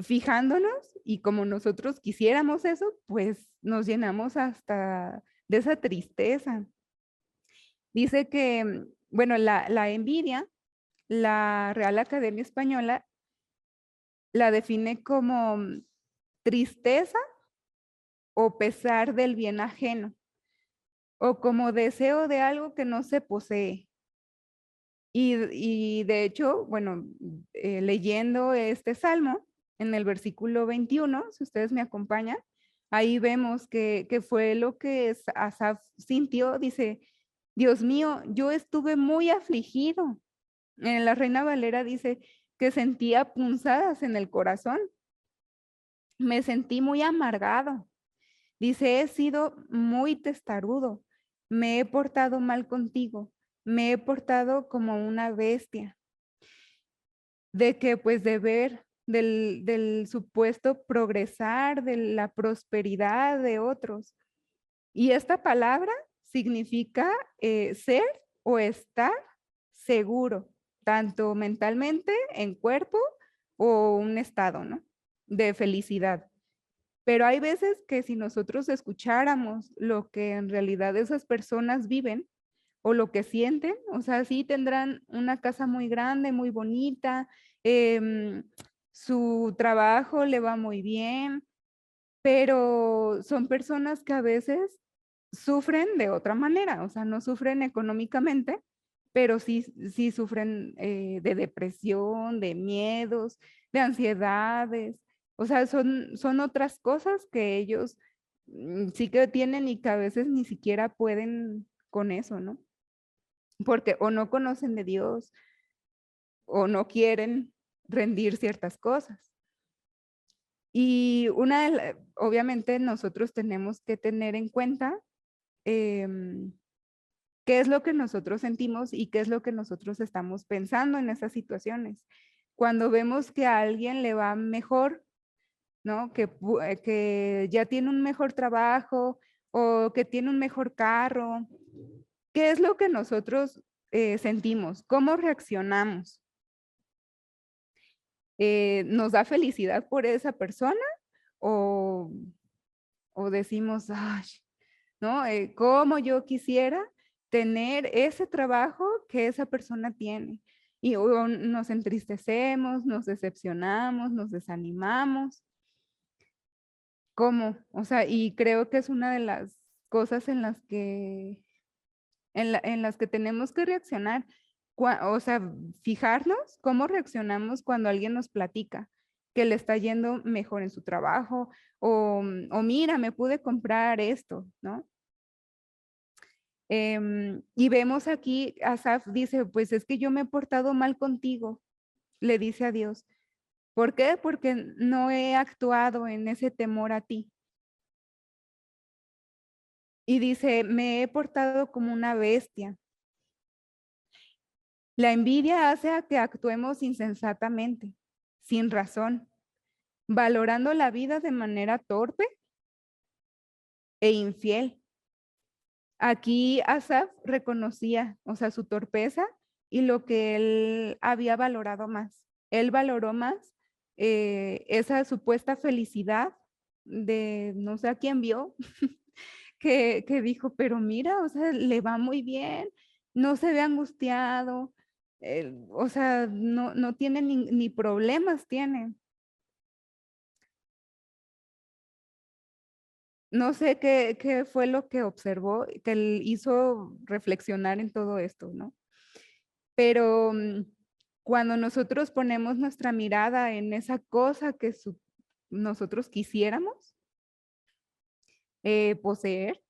fijándonos y como nosotros quisiéramos eso, pues nos llenamos hasta de esa tristeza. Dice que, bueno, la envidia, la Real Academia Española la define como tristeza o pesar del bien ajeno, o como deseo de algo que no se posee. Y de hecho, bueno, leyendo este salmo, en el versículo 21, si ustedes me acompañan, ahí vemos que fue lo que Asaf sintió. Dice, Dios mío, yo estuve muy afligido. En la Reina Valera dice que sentía punzadas en el corazón. Me sentí muy amargado. Dice, he sido muy testarudo, me he portado mal contigo, me he portado como una bestia. De que pues de ver del supuesto progresar, de la prosperidad de otros. Y esta palabra significa ser o estar seguro, tanto mentalmente, en cuerpo o un estado, ¿no? De felicidad. Pero hay veces que si nosotros escucháramos lo que en realidad esas personas viven o lo que sienten, o sea, sí tendrán una casa muy grande, muy bonita, su trabajo le va muy bien, pero son personas que a veces sufren de otra manera, o sea, no sufren económicamente, pero sí sufren de depresión, de miedos, de ansiedades, o sea, son otras cosas que ellos sí que tienen y que a veces ni siquiera pueden con eso, ¿no? Porque o no conocen de Dios o no quieren rendir ciertas cosas. Y obviamente nosotros tenemos que tener en cuenta qué es lo que nosotros sentimos y qué es lo que nosotros estamos pensando en esas situaciones. Cuando vemos que a alguien le va mejor, ¿no? Que ya tiene un mejor trabajo o que tiene un mejor carro, ¿qué es lo que nosotros sentimos? ¿Cómo reaccionamos? ¿Nos da felicidad por esa persona o decimos, ay, ¿no? Como yo quisiera tener ese trabajo que esa persona tiene. Y o nos entristecemos, nos decepcionamos, nos desanimamos. ¿Cómo? O sea, y creo que es una de las cosas en las que, en las que tenemos que reaccionar. O sea, fijarnos cómo reaccionamos cuando alguien nos platica que le está yendo mejor en su trabajo o mira, me pude comprar esto, ¿no? Y vemos aquí, Asaf dice, pues es que yo me he portado mal contigo, le dice a Dios. ¿Por qué? Porque no he actuado en ese temor a ti. Y dice, me he portado como una bestia. La envidia hace a que actuemos insensatamente, sin razón, valorando la vida de manera torpe e infiel. Aquí Asaf reconocía, o sea, su torpeza y lo que él había valorado más. Él valoró más esa supuesta felicidad de no sé a quién vio, que dijo, pero mira, o sea, le va muy bien, no se ve angustiado, o sea, no tiene ni problemas tiene. No sé qué fue lo que observó que le hizo reflexionar en todo esto, ¿no? Pero cuando nosotros ponemos nuestra mirada en esa cosa que nosotros quisiéramos poseer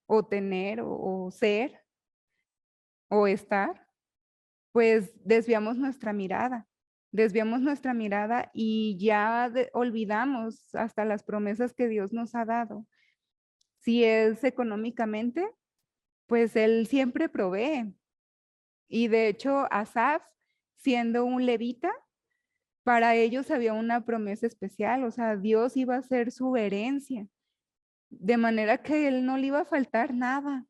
o tener o ser o estar, pues desviamos nuestra mirada y ya olvidamos hasta las promesas que Dios nos ha dado. Si es económicamente, pues Él siempre provee. Y de hecho, Asaf, siendo un levita, para ellos había una promesa especial, o sea, Dios iba a ser su herencia, de manera que él no le iba a faltar nada.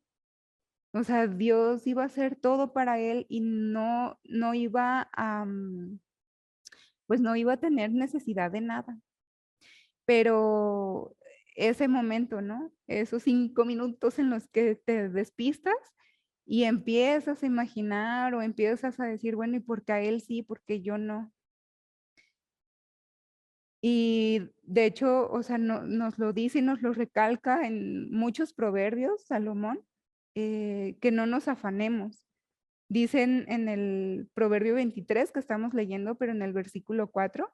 O sea, Dios iba a hacer todo para él y no iba a, pues no iba a tener necesidad de nada. Pero ese momento, ¿no? Esos 5 minutos en los que te despistas y empiezas a imaginar o empiezas a decir, bueno, ¿y por qué a él sí, porque yo no? Y de hecho, o sea, nos lo dice y nos lo recalca en muchos proverbios, Salomón, que no nos afanemos. Dicen en el proverbio 23 que estamos leyendo, pero en el versículo 4,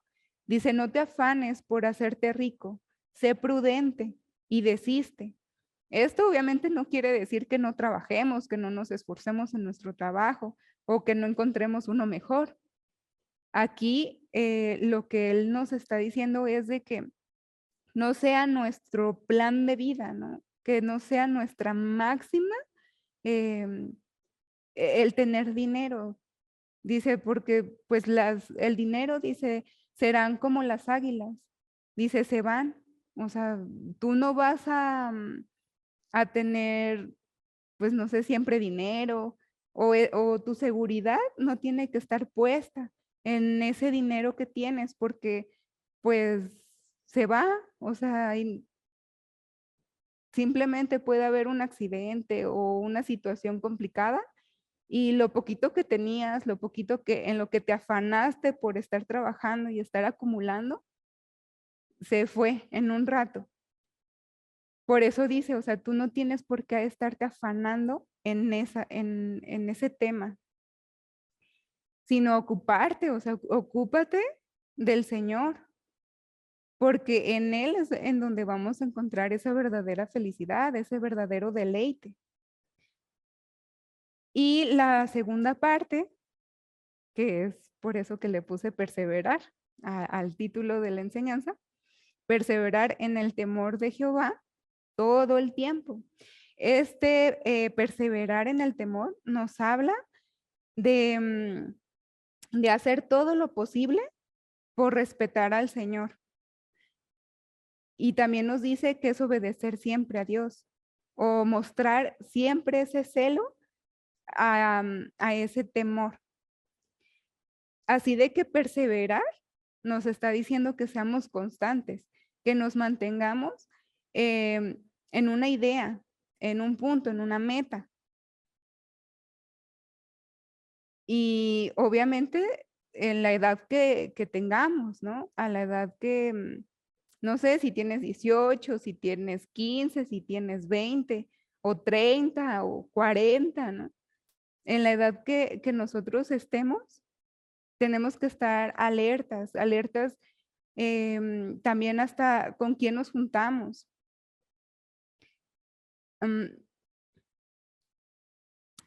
dice, no te afanes por hacerte rico, sé prudente y desiste. Esto obviamente no quiere decir que no trabajemos, que no nos esforcemos en nuestro trabajo o que no encontremos uno mejor. Aquí lo que él nos está diciendo es de que no sea nuestro plan de vida, ¿no? Que no sea nuestra máxima el tener dinero. Dice, porque pues el dinero, dice, serán como las águilas. Dice, se van. O sea, tú no vas a tener, pues no sé, siempre dinero o tu seguridad no tiene que estar puesta en ese dinero que tienes porque pues se va, o sea, simplemente puede haber un accidente o una situación complicada y lo poquito que tenías, lo poquito que en lo que te afanaste por estar trabajando y estar acumulando, se fue en un rato. Por eso dice, o sea, tú no tienes por qué estarte afanando en ese tema, sino ocuparte, o sea, ocúpate del Señor, porque en Él es en donde vamos a encontrar esa verdadera felicidad, ese verdadero deleite. Y la segunda parte, que es por eso que le puse perseverar al título de la enseñanza, perseverar en el temor de Jehová todo el tiempo. Perseverar en el temor nos habla de hacer todo lo posible por respetar al Señor. Y también nos dice que es obedecer siempre a Dios o mostrar siempre ese celo a ese temor. Así de que perseverar nos está diciendo que seamos constantes, que nos mantengamos en una idea, en un punto, en una meta. Y obviamente en la edad que tengamos, ¿no? A la edad que, no sé, si tienes 18, si tienes 15, si tienes 20 o 30 o 40, ¿no? En la edad que nosotros estemos, tenemos que estar alertas, alertas también hasta con quién nos juntamos.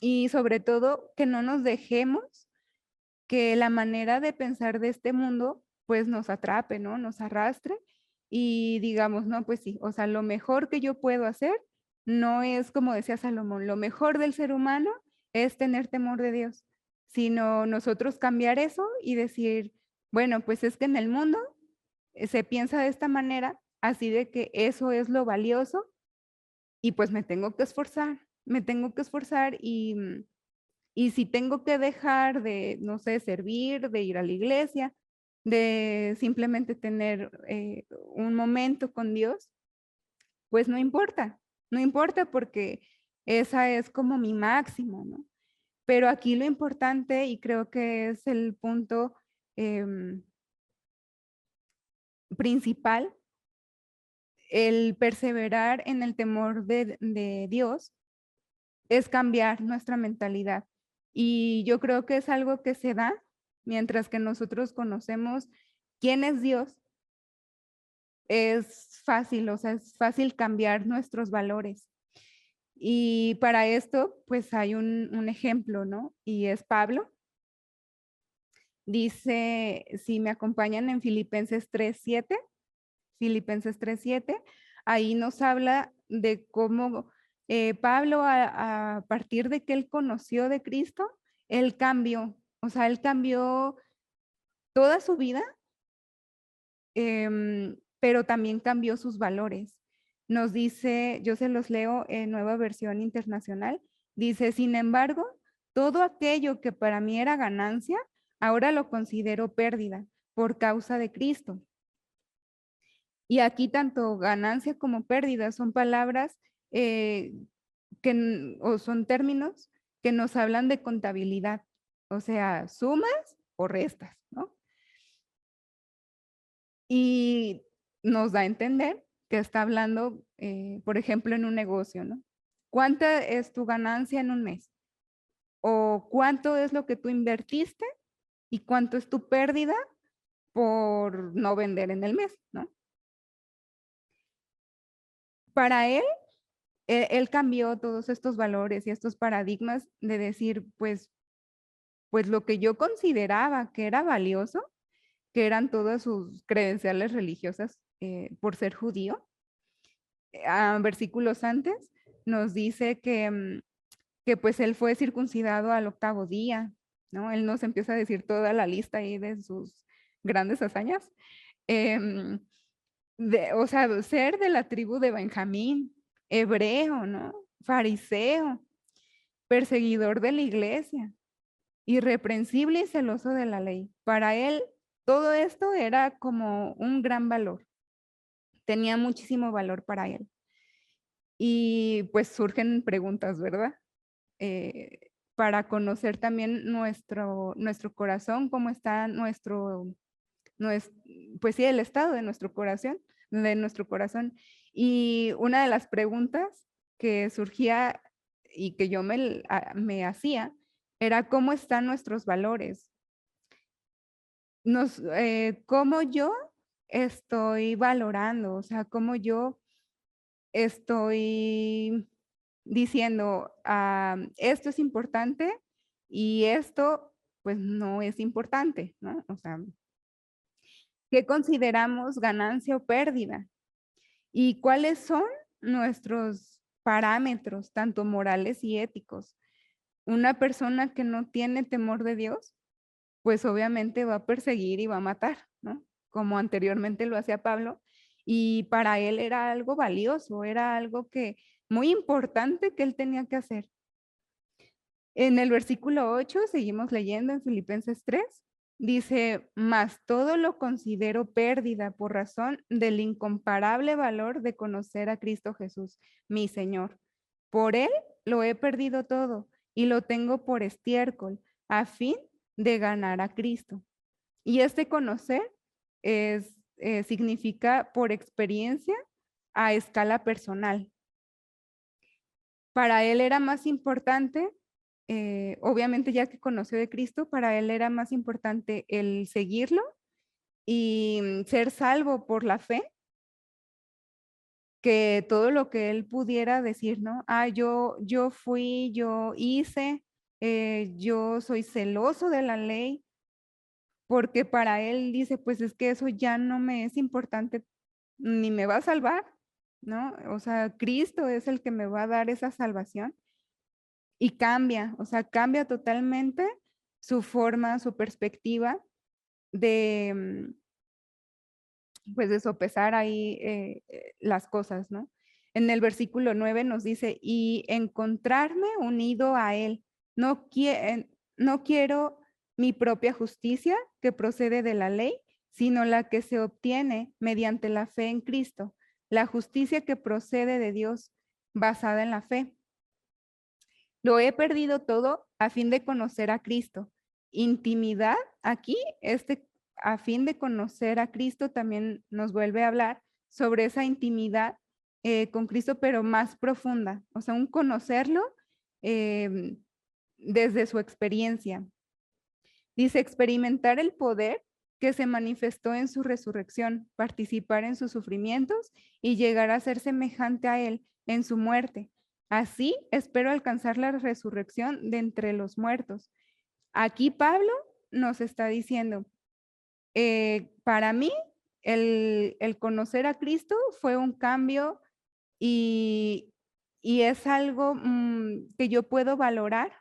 Y sobre todo que no nos dejemos que la manera de pensar de este mundo pues nos atrape, ¿no? Nos arrastre y digamos, no, pues sí, o sea, lo mejor que yo puedo hacer no es como decía Salomón, lo mejor del ser humano es tener temor de Dios, sino nosotros cambiar eso y decir, bueno, pues es que en el mundo se piensa de esta manera, así de que eso es lo valioso y pues me tengo que esforzar y si tengo que dejar de, no sé, servir, de ir a la iglesia, de simplemente tener un momento con Dios, pues no importa, no importa porque esa es como mi máximo, ¿no? Pero aquí lo importante, y creo que es el punto principal, el perseverar en el temor de Dios, es cambiar nuestra mentalidad. Y yo creo que es algo que se da mientras que nosotros conocemos quién es Dios. Es fácil, o sea, es fácil cambiar nuestros valores. Y para esto, pues hay un ejemplo, ¿no? Y es Pablo. Dice, si me acompañan en Filipenses 3:7, Filipenses 3:7, ahí nos habla de cómo Pablo, a partir de que él conoció de Cristo, él cambió, o sea, él cambió toda su vida, pero también cambió sus valores. Nos dice, yo se los leo en Nueva Versión Internacional, dice, sin embargo, todo aquello que para mí era ganancia, ahora lo considero pérdida por causa de Cristo. Y aquí tanto ganancia como pérdida son palabras o son términos que nos hablan de contabilidad, o sea, sumas o restas, ¿no? Y nos da a entender que está hablando, por ejemplo, en un negocio, ¿no? ¿Cuánta es tu ganancia en un mes? ¿O cuánto es lo que tú invertiste y cuánto es tu pérdida por no vender en el mes, ¿no? Para él cambió todos estos valores y estos paradigmas de decir, pues lo que yo consideraba que era valioso, que eran todas sus credenciales religiosas por ser judío. Versículos antes nos dice que pues él fue circuncidado al 8º día, ¿no? Él nos empieza a decir toda la lista ahí de sus grandes hazañas. O sea, ser de la tribu de Benjamín, hebreo, ¿no? Fariseo, perseguidor de la iglesia, irreprensible y celoso de la ley. Para él, todo esto era como un gran valor. Tenía muchísimo valor para él. Y pues surgen preguntas, ¿verdad? Para conocer también nuestro corazón, cómo está pues sí, el estado de nuestro corazón. Y una de las preguntas que surgía y que yo me hacía era cómo están nuestros valores. Cómo yo estoy valorando, o sea, cómo yo estoy diciendo, esto es importante y esto pues no es importante, ¿no? O sea, ¿qué consideramos ganancia o pérdida? ¿Y cuáles son nuestros parámetros, tanto morales y éticos? Una persona que no tiene temor de Dios, pues obviamente va a perseguir y va a matar, ¿no? Como anteriormente lo hacía Pablo, y para él era algo valioso, era algo que muy importante que él tenía que hacer. En el versículo 8, seguimos leyendo en Filipenses 3, dice, mas todo lo considero pérdida por razón del incomparable valor de conocer a Cristo Jesús, mi Señor. Por él lo he perdido todo y lo tengo por estiércol a fin de ganar a Cristo. Y este conocer significa por experiencia a escala personal. Para él era más importante, obviamente ya que conoció de Cristo, para él era más importante el seguirlo y ser salvo por la fe que todo lo que él pudiera decir, ¿no? Yo fui, yo hice, yo soy celoso de la ley, porque para él dice, pues es que eso ya no me es importante, ni me va a salvar, ¿no? O sea, Cristo es el que me va a dar esa salvación y cambia, o sea, cambia totalmente su forma, su perspectiva de, pues de sopesar ahí las cosas, ¿no? En el versículo 9 nos dice, y encontrarme unido a Él. No quiero mi propia justicia que procede de la ley, sino la que se obtiene mediante la fe en Cristo, la justicia que procede de Dios basada en la fe. Lo he perdido todo a fin de conocer a Cristo. Intimidad, aquí, a fin de conocer a Cristo, también nos vuelve a hablar sobre esa intimidad con Cristo, pero más profunda, o sea, un conocerlo desde su experiencia. Dice, experimentar el poder que se manifestó en su resurrección, participar en sus sufrimientos y llegar a ser semejante a Él en su muerte. Así espero alcanzar la resurrección de entre los muertos. Aquí Pablo nos está diciendo, para mí el conocer a Cristo fue un cambio y es algo que yo puedo valorar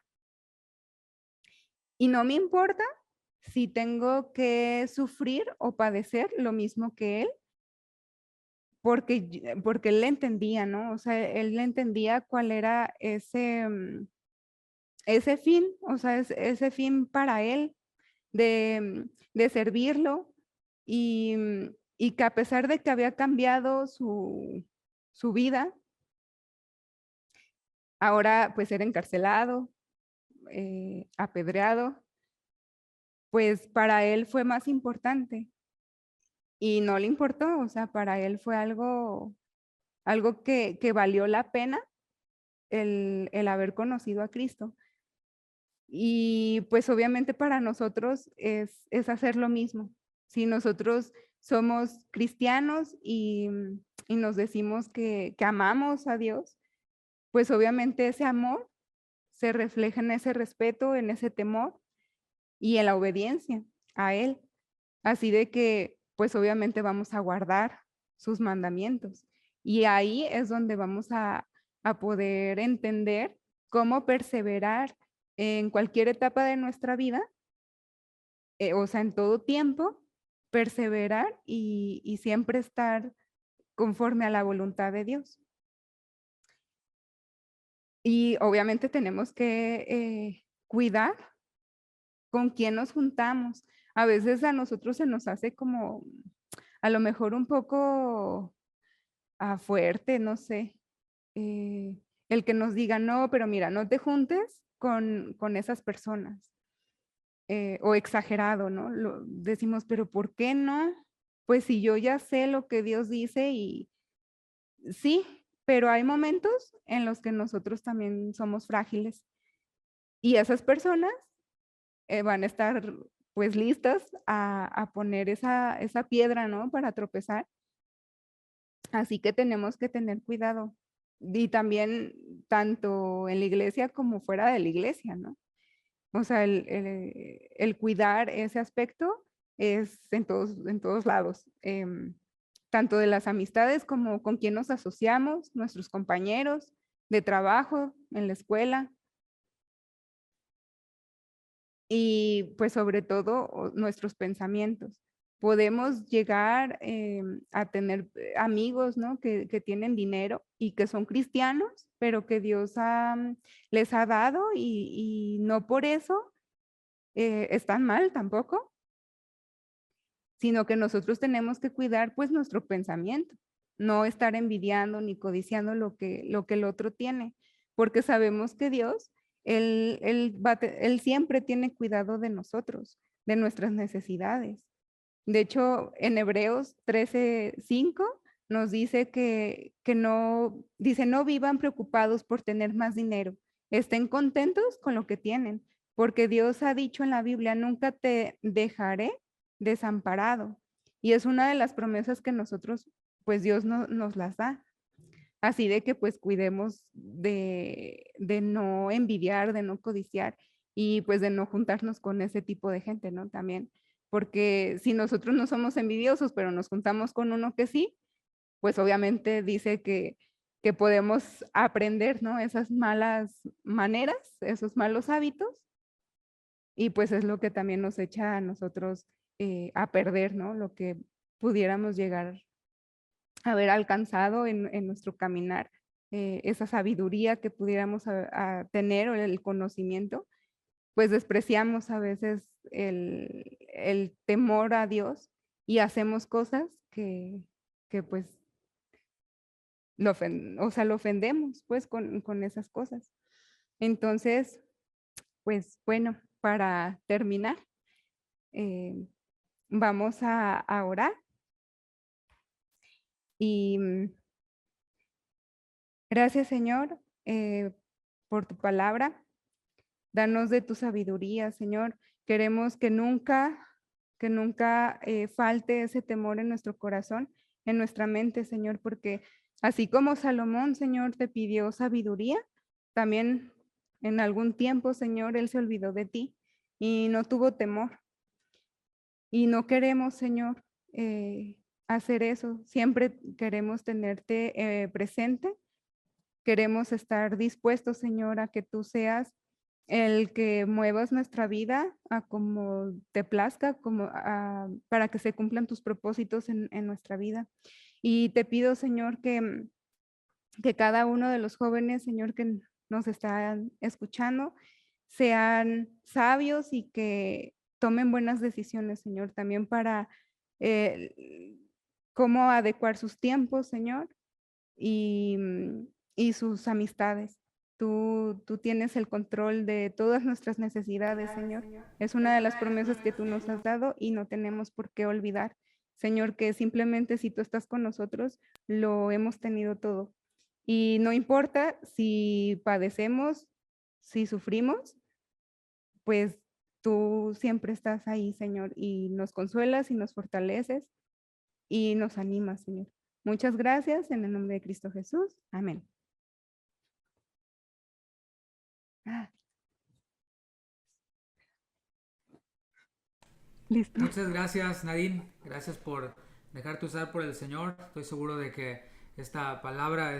y no me importa si tengo que sufrir o padecer lo mismo que él, porque él le entendía, ¿no? O sea, él le entendía cuál era ese fin, o sea, ese fin para él de servirlo y que a pesar de que había cambiado su vida, ahora pues era encarcelado, apedreado, pues para él fue más importante y no le importó, o sea, para él fue algo que valió la pena el haber conocido a Cristo. Y pues obviamente para nosotros es hacer lo mismo. Si nosotros somos cristianos y nos decimos que amamos a Dios, pues obviamente ese amor se refleja en ese respeto, en ese temor y en la obediencia a Él. Así de que, pues obviamente vamos a guardar sus mandamientos. Y ahí es donde vamos a poder entender cómo perseverar en cualquier etapa de nuestra vida, o sea, en todo tiempo, perseverar y siempre estar conforme a la voluntad de Dios. Y obviamente tenemos que cuidar con quién nos juntamos. A veces a nosotros se nos hace como, a lo mejor un poco fuerte, no sé, el que nos diga, no, pero mira, no te juntes con esas personas. O exagerado, ¿no? Decimos, pero ¿por qué no? Pues si yo ya sé lo que Dios dice y sí, pero hay momentos en los que nosotros también somos frágiles y esas personas van a estar pues listas a poner esa piedra, ¿no? Para tropezar. Así que tenemos que tener cuidado. Y también tanto en la iglesia como fuera de la iglesia, ¿no? O sea, el cuidar ese aspecto es en todos lados. Tanto de las amistades como con quien nos asociamos, nuestros compañeros de trabajo, en la escuela. Y pues sobre todo nuestros pensamientos. Podemos llegar a tener amigos, ¿no? Que tienen dinero y que son cristianos, pero que Dios les ha dado y no por eso están mal tampoco, sino que nosotros tenemos que cuidar pues nuestro pensamiento, no estar envidiando ni codiciando lo que el otro tiene, porque sabemos que Dios Él siempre tiene cuidado de nosotros, de nuestras necesidades. De hecho, en Hebreos 13:5 nos dice no vivan preocupados por tener más dinero, estén contentos con lo que tienen, porque Dios ha dicho en la Biblia, nunca te dejaré desamparado. Y es una de las promesas que nosotros, pues Dios nos las da. Así de que pues cuidemos de no envidiar, de no codiciar y pues de no juntarnos con ese tipo de gente, ¿no? También, porque si nosotros no somos envidiosos, pero nos juntamos con uno que sí, pues obviamente dice que podemos aprender, ¿no? Esas malas maneras, esos malos hábitos, y pues es lo que también nos echa a nosotros a perder, ¿no? Lo que pudiéramos llegar haber alcanzado en nuestro caminar, esa sabiduría que pudiéramos a tener o el conocimiento, pues despreciamos a veces el temor a Dios y hacemos cosas que pues lo ofendemos pues con esas cosas. Entonces, pues bueno, para terminar, vamos a orar. Y gracias, Señor, por tu palabra. Danos de tu sabiduría, Señor. Queremos que nunca falte ese temor en nuestro corazón, en nuestra mente, Señor, porque así como Salomón, Señor, te pidió sabiduría, también en algún tiempo, Señor, él se olvidó de ti y no tuvo temor. Y no queremos, Señor, hacer eso. Siempre queremos tenerte presente. Queremos estar dispuestos, Señor, a que tú seas el que muevas nuestra vida a como te plazca, para que se cumplan tus propósitos en nuestra vida. Y te pido, Señor, que cada uno de los jóvenes, Señor, que nos están escuchando, sean sabios y que tomen buenas decisiones, Señor, también para cómo adecuar sus tiempos, Señor, y sus amistades. Tú tienes el control de todas nuestras necesidades, Señor. Es una de las promesas que tú nos has dado y no tenemos por qué olvidar, Señor, que simplemente si tú estás con nosotros, lo hemos tenido todo. Y no importa si padecemos, si sufrimos, pues tú siempre estás ahí, Señor, y nos consuelas y nos fortaleces y nos animas, Señor. Muchas gracias en el nombre de Cristo Jesús. Amén. Listo. Muchas gracias, Nadine. Gracias por dejarte usar por el Señor. Estoy seguro de que esta palabra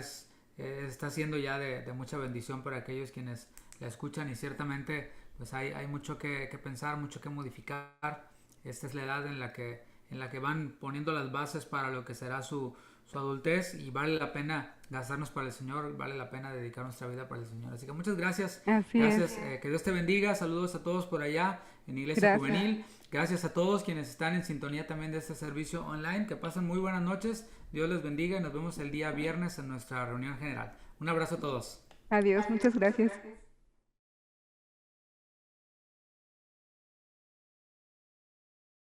está siendo ya de mucha bendición para aquellos quienes la escuchan y ciertamente pues hay mucho que pensar, mucho que modificar. Esta es la edad en la que van poniendo las bases para lo que será su adultez y vale la pena gastarnos para el Señor, vale la pena dedicar nuestra vida para el Señor. Así que muchas gracias. Así gracias, es. Que Dios te bendiga. Saludos a todos por allá en Iglesia Gracias. Juvenil. Gracias a todos quienes están en sintonía también de este servicio online. Que pasen muy buenas noches. Dios les bendiga y nos vemos el día viernes en nuestra reunión general. Un abrazo a todos. Adiós, muchas gracias.